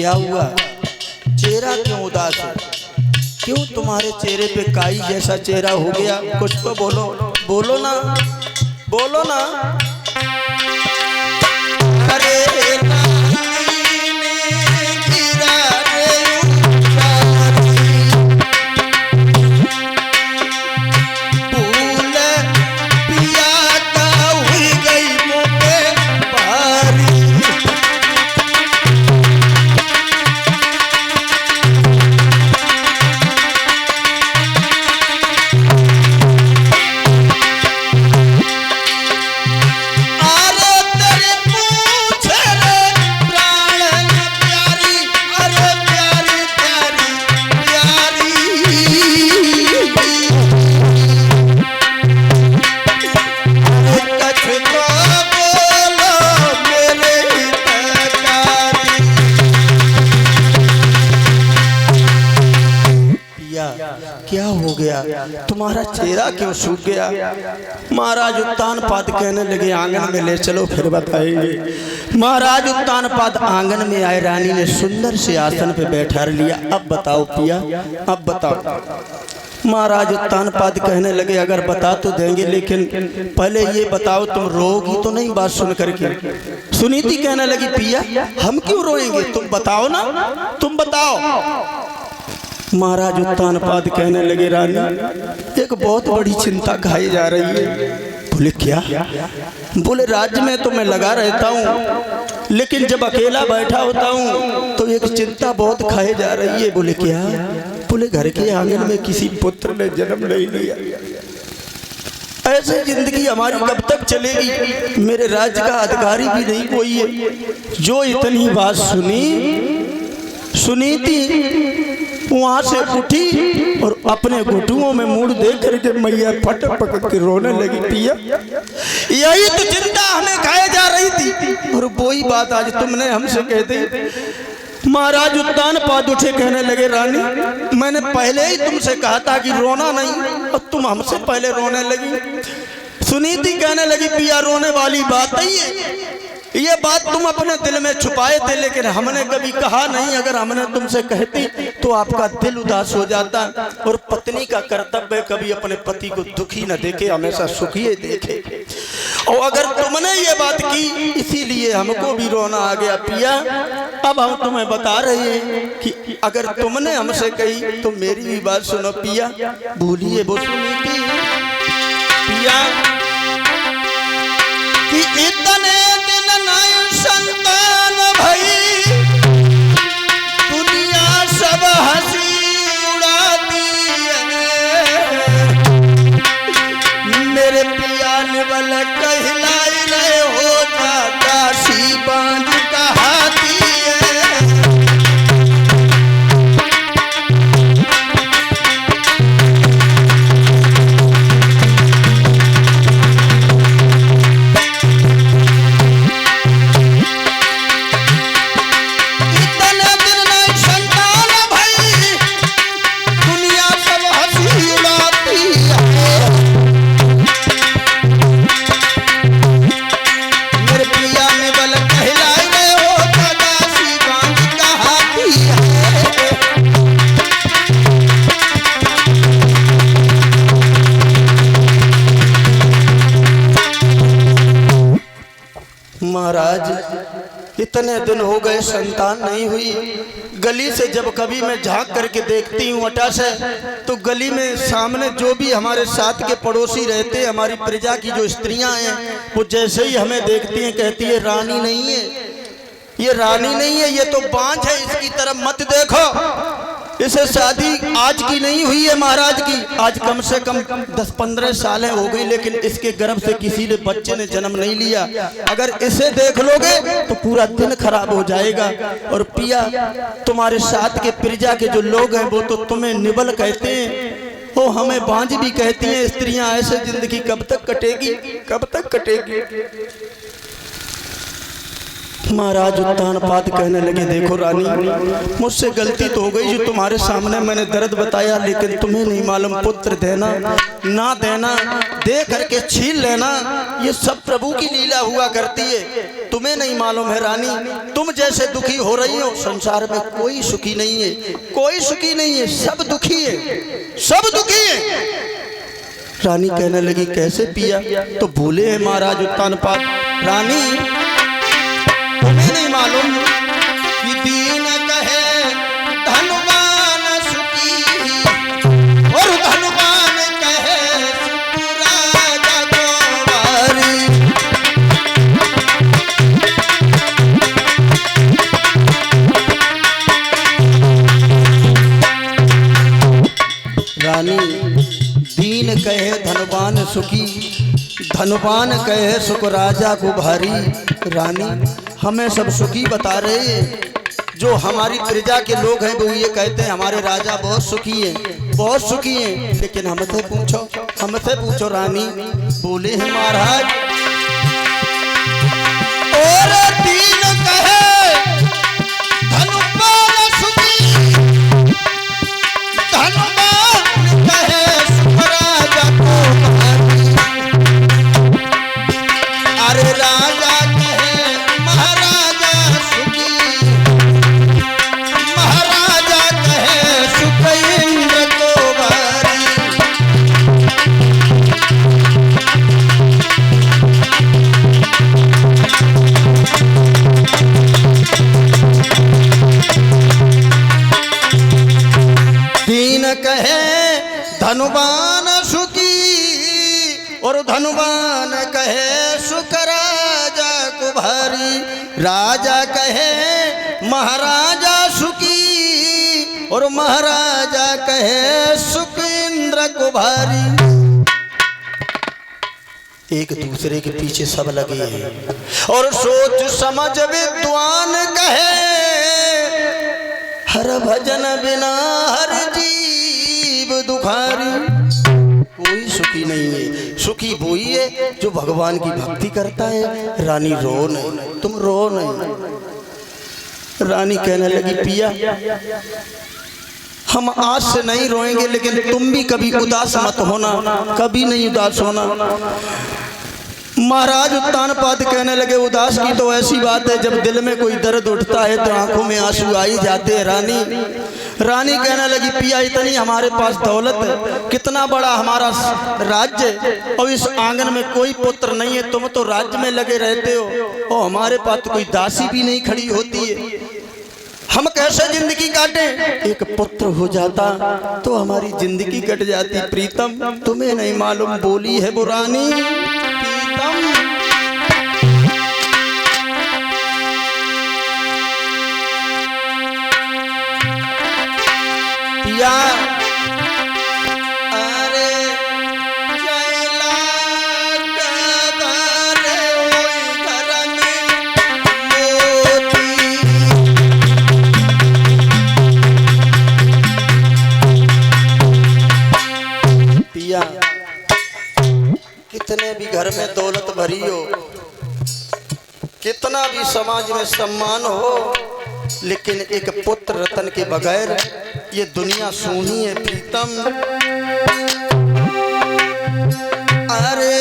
क्या हुआ? चेहरा क्यों उदास है? क्यों तुम्हारे चेहरे पे काई जैसा चेहरा हो गया? कुछ तो बोलो, बोलो ना, बोलो ना। अरे क्या हो गया? तुम्हारा चेहरा क्यों सूख गया? महाराज उत्तानपाद कहने लगे आंगन में ले चलो फिर बताएंगे। महाराज उत्तानपाद आंगन में आए, रानी ने सुंदर से आसन पे बैठा लिया। अब बताओ पिया, अब बताओ। महाराज उत्तानपाद कहने लगे अगर बता तो देंगे, लेकिन पहले ये बताओ तुम रोगी तो नहीं बात सुन करके? सुनीति कहने लगी पिया हम क्यों रोएंगे, तुम बताओ ना, तुम बताओ। महाराज उत्तानपाद कहने लगे रानी एक बहुत बड़ी चिंता खाई जा रही है। बोले क्या? बोले राज्य में तो मैं लगा रहता हूँ, लेकिन जब अकेला बैठा होता हूँ तो एक चिंता बहुत खाई जा रही है। बोले क्या? बोले घर के आंगन में किसी पुत्र ने जन्म नहीं लिया। ऐसे जिंदगी हमारी कब तक चलेगी? मेरे राज्य का अधिकारी भी नहीं कोई है। जो इतनी बात सुनी, सुनीति वहां से उठी और अपने घुटुओं में मुड़ देख करके मैया फट पकड़ के रोने लगी। पिया यही तो चिंता हमें खाए जा रही थी, और वही बात आज तुमने हमसे कह दी। महाराज उत्तानपाद उठे, कहने लगे रानी मैंने पहले ही तुमसे कहा था कि रोना नहीं, और तुम हमसे पहले रोने लगी। सुनीति कहने लगी पिया रोने वाली बात नहीं है, ये बात तुम अपने दिल में छुपाए थे, लेकिन हमने कभी कहा नहीं। अगर हमने तुमसे कहती तो आपका दिल उदास हो जाता, और पत्नी का कर्तव्य कभी अपने पति को दुखी न देखे, हमेशा सुखी देखे। और अगर तुमने ये बात की इसीलिए हमको भी रोना आ गया। पिया अब हम तुम्हें बता रहे हैं कि अगर तुमने हमसे कही तो मेरी भी बात सुनो। पिया भूलिए वो सुनीति पिया कि इतने संतान भई दुनिया सब हंसी उड़ाती है। मेरे पिया निवल कहलाई रहे हो जाता सी बांझ कहाती है। महाराज इतने दिन हो गए संतान नहीं हुई। गली से जब कभी मैं झांक करके देखती हूँ अटा से, तो गली में सामने जो भी हमारे साथ के पड़ोसी रहते हैं, हमारी प्रजा की जो स्त्रियां हैं, वो जैसे ही हमें देखती हैं कहती है रानी नहीं है, ये रानी नहीं है, ये तो बांझ है, इसकी तरफ मत देखो। इसे शादी आज की नहीं हुई है महाराज की, आज कम से कम 10-15 सालें हो गई, लेकिन इसके गर्भ से किसी ने बच्चे ने जन्म नहीं लिया। अगर इसे देख लोगे तो पूरा दिन खराब हो जाएगा। और पिया तुम्हारे साथ के प्रजा के जो लोग हैं वो तो तुम्हें निबल कहते हैं, वो हमें बांझ भी कहती हैं। स्त्रियां ऐसे जिंदगी कब तक कटेगी, कब तक कटेगी? महाराज उत्तानपाद कहने लगे, देखो रानी, मुझसे गलती तो हो गई जो तुम्हारे सामने मैंने दर्द बताया, लेकिन तुम्हें नहीं मालूम पुत्र देना ना देना, दे करके छीन लेना, ये सब प्रभु की लीला हुआ करती है। तुम्हें नहीं मालूम है रानी, तुम जैसे दुखी हो रही हो संसार में कोई सुखी नहीं है, कोई सुखी नहीं है, सब दुखी है, सब दुखी है। रानी कहने लगी, कैसे पिया? तो बोले हैं महाराज उत्तानपाद, रानी तुम्हें नहीं मालूम कि दीन कहे धनवान सुखी और धनवान कहे सुख राजा कुंवारी। रानी दीन कहे धनवान सुखी, धनवान कहे सुख राजा को भारी। रानी हमें सब सुखी बता रहे हैं, जो हमारी प्रजा के लोग हैं वो ये कहते हैं हमारे राजा बहुत सुखी हैं, बहुत सुखी हैं, लेकिन हमसे पूछो, हमसे पूछो रानी। बोले हैं महाराज, और दीन कहे धनवान सुखी, धनवान कहे सुख राजा को भारी। अरे राजा धनवान सुखी और धनवान कहे सुख राजा को भारी। राजा कहे महाराजा सुखी और महाराजा कहे सुख इंद्र को भारी। एक दूसरे के पीछे सब लगे हैं और सोच समझ विद्वान कहे हर भजन बिना हर जीव दुखारी। कोई सुखी नहीं है, सुखी वही है जो भगवान की भक्ति करता है। रानी रो नहीं, तुम रो नहीं। रानी कहने लगी, पिया हम आज से नहीं रोएंगे, लेकिन तुम भी कभी उदास मत होना, कभी नहीं उदास होना। महाराज उत्तानपाद कहने लगे, उदास की तो ऐसी बात है जब दिल में कोई दर्द उठता है तो आंखों में आंसू आ ही जाते हैं। रानी कहने लगी, पिया इतनी हमारे पास दौलत है, कितना बड़ा हमारा राज्य, और इस आंगन में कोई पुत्र नहीं है, तुम तो राज्य में लगे रहते हो और हमारे पास तो कोई दासी भी नहीं खड़ी होती है, हम कैसे जिंदगी काटें? एक पुत्र हो जाता तो हमारी जिंदगी कट जाती। प्रीतम तुम्हें नहीं मालूम, बोली है वो रानी, प्रीतम पिया अरे जयला कबारे ओई घर में मोती। पिया कितने भी घर में दौलत भरी हो, कितना भी समाज में सम्मान हो, लेकिन एक पुत्र रतन के बगैर ये दुनिया सूनी है। प्रीतम अरे